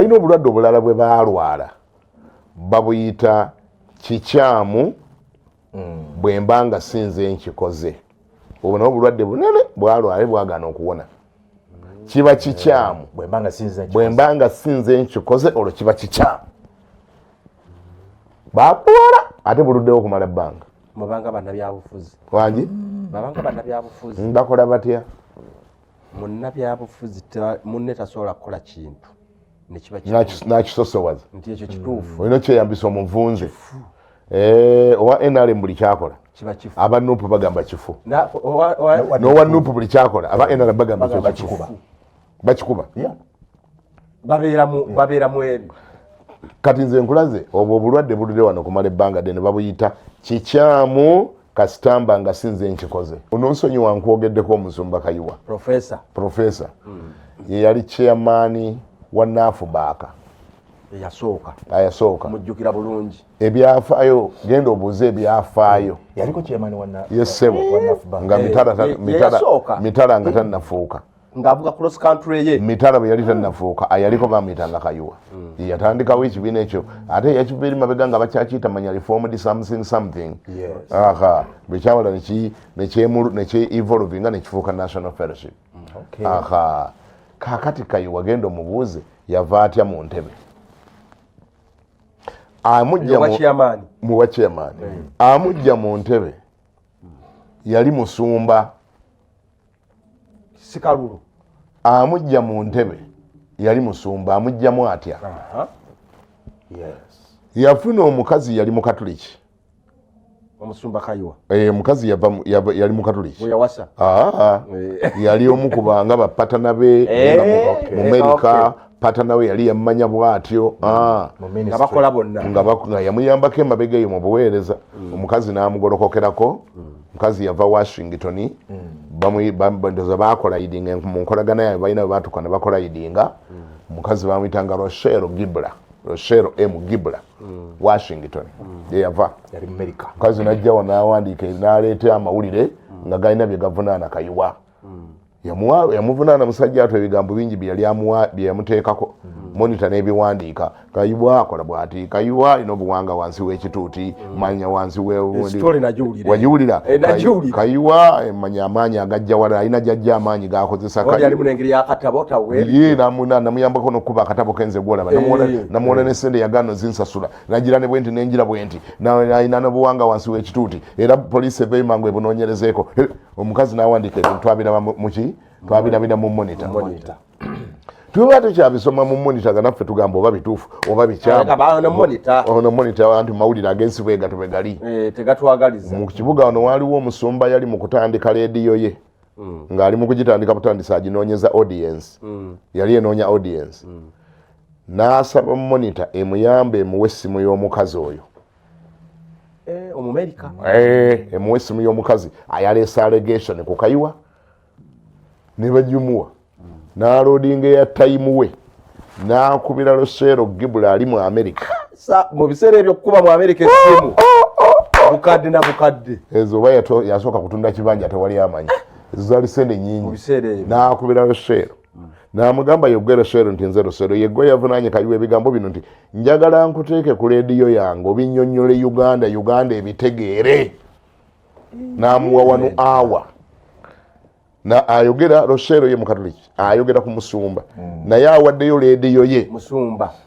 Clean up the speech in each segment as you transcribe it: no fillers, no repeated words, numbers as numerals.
Balina obulwadde obulala bwe balwala babuyita kikyamu bwe mba nga sinze nkikoze. Obwo nabwo obulwadde bunene bwalwala bwagaana okuwona. Kiba kikyamu bwe mba nga sinze nkikoze olwo kiba kikyamu. Bakuwala ate buluddewo okumala ebbanga. Mubanga bannabyabufuzi. Wangi? Babanga bannabyabufuzi. Bakola batya? Munnabyabufuzi munne tasobola kukola kintu. Nakisosowaza. Nti ekyo kituufu. Olina kyeyambisa omuvunze. Owa NRM buli kyakola. Aba Nuupu bagamba kifu. N'owa Nuupu buli kyakola aba NRM bagamba kikuba. Bakikuba. Babeera mu ebyo. Kati nze nkulaze obwo obulwadde buludde wano kumala ebbanga ddene babuyita kikyamu kasitamba nga sinze nkikoze. Ononsonyi wankwogeddeko Omusumba Kayiwa. Profesa. Ye yali chairman wa NAFBAC. Yasooka. Mujjukira bulungi. Ebyafaayo genda obuuze ebyafaayo. Yaliko chairman wa NAFBAC. Yesebo. Nga mitala nga tannafuuka. Ng'avuga cross country ye. Mitala bwe yali tannafuuka ayaliko bamuyitanga Kayiwa. Yatandikawo ekibiina ekyo ate yakibeera mabega nga bakyakiyita manya reformed something. Aha bwekyawala nekye-evolvinga nekifuuka national fellowship. Aha kaakati Kayiwa genda omubuuze yava atya mu ntebe. Muwa chairman. Amujja mu ntebe yali musumba. Sikalulu. Amujja mu ntebe yali musumba amujjamu atya. Yafuna omukazi yali mukatuliki. Omusumba Kayiwa. Mukazi yali mukatuliki. Yawasa. Yali omukubanga bapatana be mu America. Patana we yali yamanya bwatyo. Nga bakola bonna. Nga yamuyambako emabega eyo mu buweereza. Omukazi n'amugolokokerako. Mukazi yava Washington. Bandoza bakola yidinga mu nkolagana yaabwe balina bwe baatuuka ne bakola yidinga. Omukazi bamuyitanga Rochelle M. Gibla. Washington. Ye yava. Yali mu America. Mukazi n'ajja wa n'awandiika n'aleeta amawulire nga galina bye gavunaana Kayiwa. Yamuvunaana musajja atyo ebigambo bingi bye yamuteekako. Monitor n'ebiwandiika. Kayiwa akola bw'ati. Kayiwa alina obuwanga wansi w'ekituuti. Manya wansi wagiwulira. Kayiwa manya amaanyi agajja wala alina gyajja amaanyi g'akozesa. Yali mu n'engeri y'akatabo taweeri. Ye namuyambako n'okuba akatabo kenze gwolaba. Namuwola n'essente yagaano zinsasula. Nagira ne bwenti n'enjira bwenti. Alina n'obuwanga wansi w'ekituuti. Era poliisi eva emangu ebunoonyerezeeko. Omukazi n'awandiika ebintu twabiraba muki? Twabirabira mu monitor. Tuba tukyabisoma mu monitor nga naffe tugamba oba bituufu oba bikyamu. Ono monitor anti mawulire agensi bwe gatwe gali. Tegatwagaliza. Mu kibuga wano waliwo omusumba yali mu kutandika leediyo ye. Ng'ali mu kugitandika butandisa aginoonyeza audience. Yali enoonya audience. N'asaba monitor emuyambe emuwe essimu y'omukazi oyo. Omumerika. Emuwe essimu y'omukazi ayaleese allegation ku Kayiwa. Ne bagimuwa. N'aloadinga ya time we. N'akubira Rochelle Gibla ali mu America. Mu biseera ebyo kuba mu America essimu. Bukadde na bukadde. Ezo oba yasooka kutunda kibanja tewali amanyi. Ezo zaali ssente nnyingi. Mu biseera ebyo. N'akubira Rochelle. N'amugamba yogwe Rochelle nti nze Rochelle yeggwe yavunaanye Kayiwa ebigambo bino nti njagala nkuteeke ku leediyo yange obinnyonnyole Uganda ebitegeere. N'amuwa wano awa. Na ayogera Rochelle ye mukatoliki ayogera ku musumba naye awaddeyo leediyo ye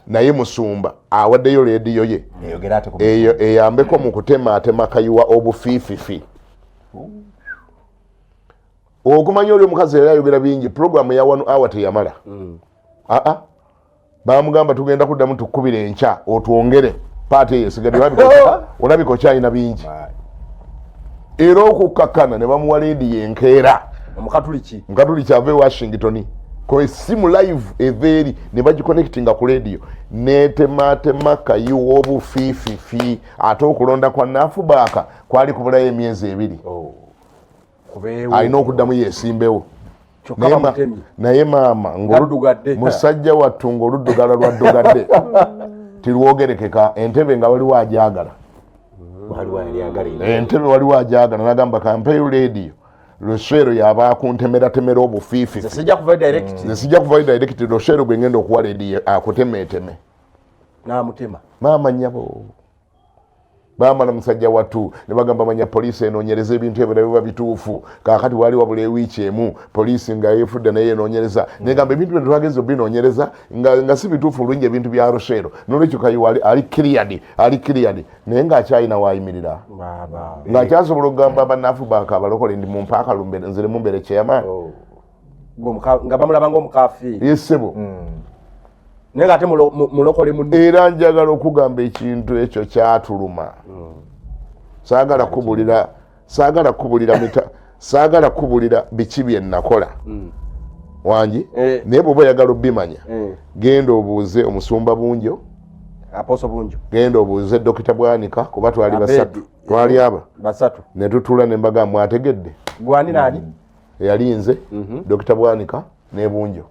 naye musumba awaddeyo leediyo ye eyogera ate ku eyo eyambeko mu kutema Kayiwa obufiififi. Okumanya oli omukazi yali ayogera bingi programu ya wano awa teyamala. Bamugamba tugenda kuddamu tukubire enkya otwongere paati eyo esigadde olabika okyalina bingi. Era okukakkana ne bamuwa leediyo enkeera. Mukatuliki ave Washington. Ko esimu live everi ne bagiconnectinga ku radio. Netema Kayiwa obufiififi ate okulonda kwa NAFBAC kwali kubulayo emyezi ebiri. Alina okuddamu yeesimbewo. Naye maama musajja wattu ng'oluddugala lwaddugadde tirwogerekeka entebe nga waliwo ajaagala. Entebe waliwo ajaagala n'agamba kampeyo leediyo Rochero yaba kuntemera obufiifi sijja kuva direct sijja kuva direct Rochero gwe ngenda okuwa lady akutemeteme n'amutema maama nyabo bamala musajja watu ne bagamba manya poliisi enoonyereza ebintu ebirala bituufu kaakati wali wabula ewiiki emu poliisi nga yefudde naye enoonyereza negamba ebintu bino twageza obinoonyereza nga si bituufu olungi ebintu bya Rochero n'olwekyo kayiwa ali cleared naye ng'akyalina waayimirira ng'akyasobola okugamba bannaafu bakabalokole ndi mumpaaka nzire mumbeere chairman nga bamulaba ng'omukaafiiri yesebo naye ng'ate mulokole munne era njagala okugamba ekintu ekyo kyatuluma saagala kubulira biki bye nakola wangi naye bw'oba oyagala obimanya genda obuuze omusumba Bunjo Apostle Bunjo genda obuuze Dr. Bwanika kuba twali basatu ne tutula ne mbaga mwategedde gwani nani yali nze Dr. Bwanika ne Bunjo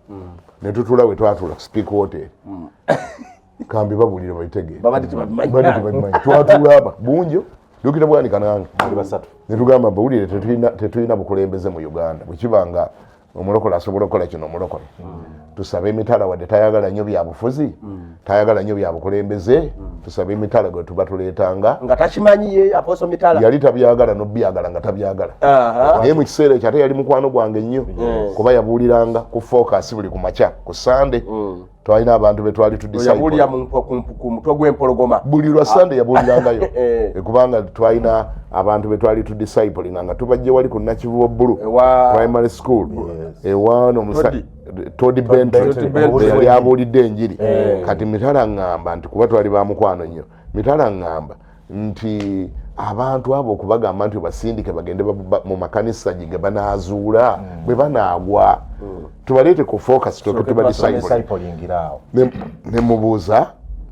ne tutula we twatula Speak Hotel kambi babulira bayitegere babadde tebabimanyi twatula aba Bunjo Dr. Bwanika nange basatu ne tugamba bawulire tetulina bukulembeze mu Uganda bwekibanga omulokole asobola okukola kino omulokole tusabe emitala wadde tayagala nnyo byabufuzi tayagala nnyo byabukulembeze tusabe emitala gwe tuba tuleetanga nga takimanyi ye Apostle Mitala yali tabyagala n'obyagala nga tabyagala naye mu kiseera ekyo ate yali mukwano gwange nnyo kuba yabuuliranga ku focus buli ku makya ku Sunday twalina abantu betwali tudisayibulira ku mutwe gw'empologoma buli lwa Sunday yabuulirangayo kubanga twalina abantu betwali tudisayibulira nga tubajje wali ku Nakivubo Bulu primary school ewano Todi Bentry yali abuulidde enjiri kati Mitala ngamba nti kuba twali ba mukwano nnyo Mitala ngamba nti abantu abo okubagamba nti basindike bagende mu makanisa ge banaazuula bwe banaagwa tubaleete ku focus tuba disciplingira ne mubuuza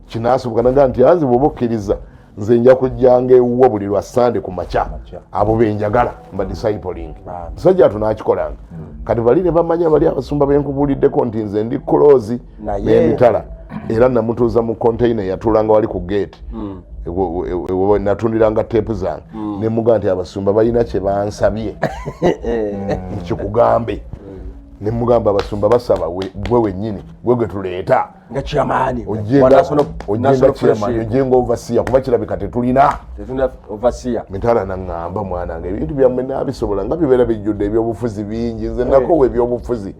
kinaasoboka naga nti azi bw'oba okkiriza nze nja kujjanga ewuwo buli lwa Sunday ku makya abo benjagala mba discipling musajja tunaakikolanga kati bali ne bamanya bali abasumba benkubuuliddeko nti nze ndi close n'emitala era namutuuza mu container yatulanga wali ku gate natundilanga tepu zange ne muga nti abasumba balina kye bansabye nkikugambe ne mugamba abasumba basaba gwe wennyini gwe tuleeta nga kyamaani ojenga overseer kuba kirabika tetulina overseer Mitala naŋŋamba mwanange ebintu byammwe naabisobola nga bibeera bijjudde ebyobufuzi bingi nze nakowa ebyobufuzi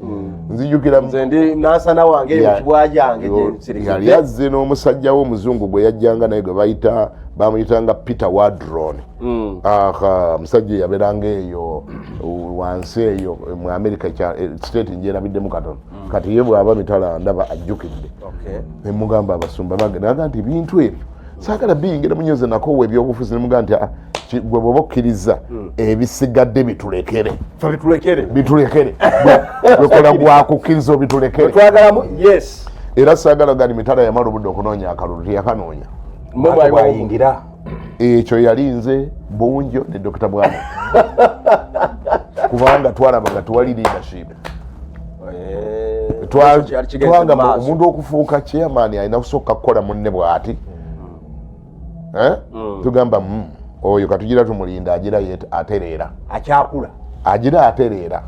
nzijukira nze ndi nansana wange ekibwa jange yali azze n'omusajja we omuzungu gwe yajjanga naye gwe bamuyitanga Peter Wadron musajja yabeeranga eyo wansi eyo mu America state njerabidde katono kati ye bw'aba Mitala ndaba ajjukidde nemugamba abasumba bange naga nti bintu ebyo saagala biyingira munyoze nakowa ebyobufuzi nemugamba nti gwe bw'oba okkiriza ebisigadde bitulekere bwekola gwakukkiriza obitulekere twagalamu yes era saagala gani Mitala yamala obudde okunoonya akalulu teyakanoonya mwayingira ekyo yali nze Bunjo ne Dr. Bwana kubanga twalaba nga tuwali leadership twagamba omuntu okufuuka chairman alina kusooka kukola munne bw'ati tugamba oyo katugira tumulinda agira atereera akyakula agira atereera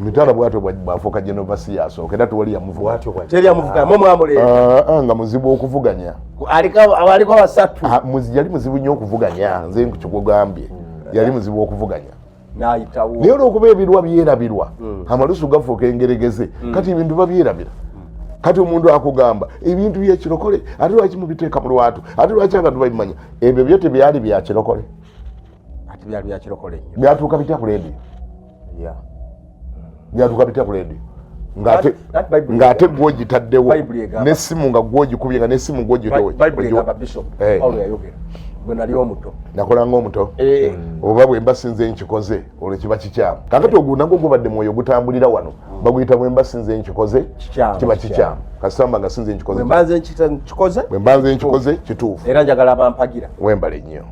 Mitala bwatyo bwafuuka genovasi yasooka era tuwali nga muzibu okuvuganya abaliko basatu yali muzibu nnyo okuvuganya nze nkikugambye yali muzibu okuvuganya nayitawo naye olwokuba ebirwa byerabirwa amalusu gafuuka engeregeze kati ebintu babyerabira kati omuntu akugamba ebintu byekirokole ate lwaki mubiteeka mu lwatu ate lwaki abantu babimanya ebyo byo tebyali byakirokole ate byali byakirokole byatuuka bitya ku leediyo byatuuka bitya ku leediyo ng'ate gwogitaddewo n'essimu nga gwogikubye nga n'essimu nakolanga omuto oba bwe mba sinze nkikoze olwo kiba kikyamu kakati ogwo nagwo gubadde mwoyo ogutambulira wano baguyita bwe mba sinze nkikoze kiba kikyamu kasamba nga sinze nkikoze bwe mbanze nkikoze bwe mbanze nkikoze kituufu era njagala bampagira wembale nnyo